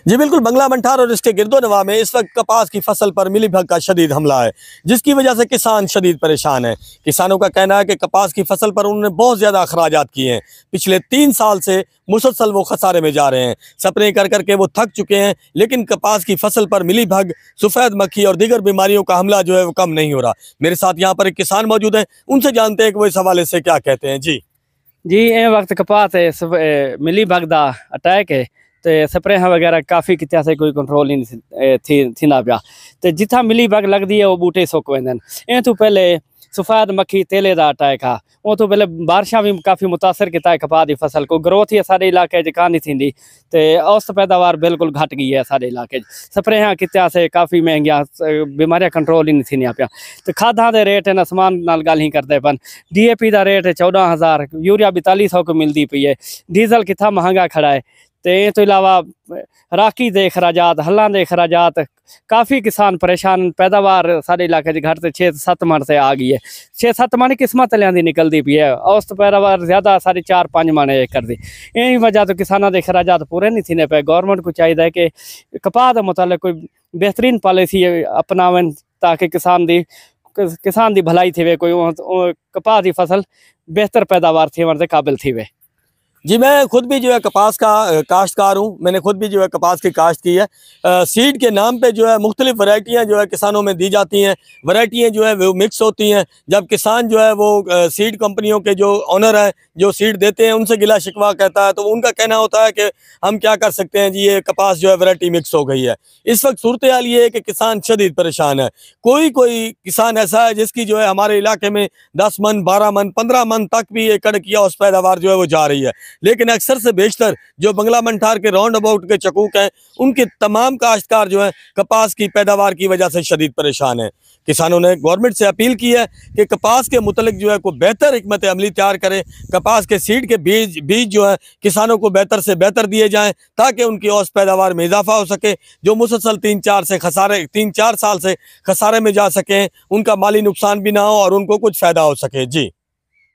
जी बिल्कुल, बंगला मंठार और इसके गिरदोनवा में इस वक्त कपास की फसल पर मिलीबग का शदीद हमला है, जिसकी वजह से किसान शदीद परेशान हैं। किसानों का कहना है कि कपास की फसल पर उन्होंने बहुत ज़्यादा अखराजात किए हैं। पिछले 3 साल से मुसलसल वो खसारे में जा रहे हैं। स्प्रे कर करके वो थक चुके हैं, लेकिन कपास की फसल पर मिलीबग, सफ़ेद मक्खी और दीगर बीमारियों का हमला जो है वो कम नहीं हो रहा। मेरे साथ यहाँ पर एक किसान मौजूद हैं, उनसे जानते हैं कि वो इस हवाले से क्या कहते हैं। जी जी ए वक्त कपास मिलीबग दा अटैक है तो स्प्रे वगैरह काफ़ी कित्या से कोई कंट्रोल ही नहीं थींदा पिया। तो जिथा मिलीबग लगदी है वो बूटे सुक वेंदे आहिनि। तो पहले सफ़ेद मक्खी तेले दा अटैक आ, वो तो पहले बारिशां भी काफ़ी मुतासर किया है कपास की फसल को। ग्रोथ ही सारे इलाके कान थी, तो औसत पैदावार बिल्कुल घट गई है सारे इलाके। स्प्रे कित्या से काफ़ी महंगिया, बीमारियां कंट्रोल ही नहीं थी पिया। तो खादा के रेट इन आसमान नाल गल ही करते पन। DAP का रेट 14,000, यूरिया 4200 को मिलती पई है, डीजल कितना महंगा खड़ा है। तो ये तो इलावा राखी के अखराजात, हलों के अखराजात, काफ़ी किसान परेशान। पैदावार सारे इलाके घट से 6-7 मन से आ गई है। 6-7 मन किस्मत लिया निकलती पी है, औसत पैदावार ज़्यादा सारी 4-5 मन एकड़ की। यही वजह तो किसानों के अखराजात पूरे नहीं थी पे। गौरमेंट को चाहिए कि कपास के मुतालिक कोई बेहतरीन पॉलिसी अपनावन, ताकि किसान की भलाई थे, कोई कपास की फसल बेहतर पैदावार थियण के काबिल थी वे। जी, मैं खुद भी जो है कपास का काश्तकार हूँ। मैंने खुद भी जो है कपास की काश्त की है। सीड के नाम पे जो है मुख्तलिफ वैरायटियाँ जो है किसानों में दी जाती हैं। वैरायटियाँ जो है वो मिक्स होती हैं। जब किसान जो है वो सीड कंपनियों के जो ओनर हैं, जो सीड देते हैं, उनसे गिला शिकवा कहता है, तो उनका कहना होता है कि हम क्या कर सकते हैं जी, ये कपास जो है वैरायटी मिक्स हो गई है। इस वक्त सूरत हाल ये है कि किसान शदीद परेशान है। कोई कोई किसान ऐसा है जिसकी जो है हमारे इलाके में 10 मन, 12 मन, 15 मन तक भी एकड़ की औसत पैदावार जो है वो जा रही है। लेकिन अक्सर से बेशतर जो बंगला मंठार के राउंड अबाउट के चकूक हैं, उनके तमाम काश्तकार जो हैं कपास की पैदावार की वजह से शदीद परेशान हैं। किसानों ने गवर्नमेंट से अपील की है कि कपास के मुतलिक जो है कोई बेहतर हिकमत अमली तैयार करे। कपास के सीड के बीज जो है किसानों को बेहतर से बेहतर दिए जाएँ, ताकि उनकी औसत पैदावार में इजाफा हो सके। जो मुसलसल 3-4 साल से खसारे में जा सकें, उनका माली नुकसान भी ना हो और उनको कुछ फ़ायदा हो सके। जी।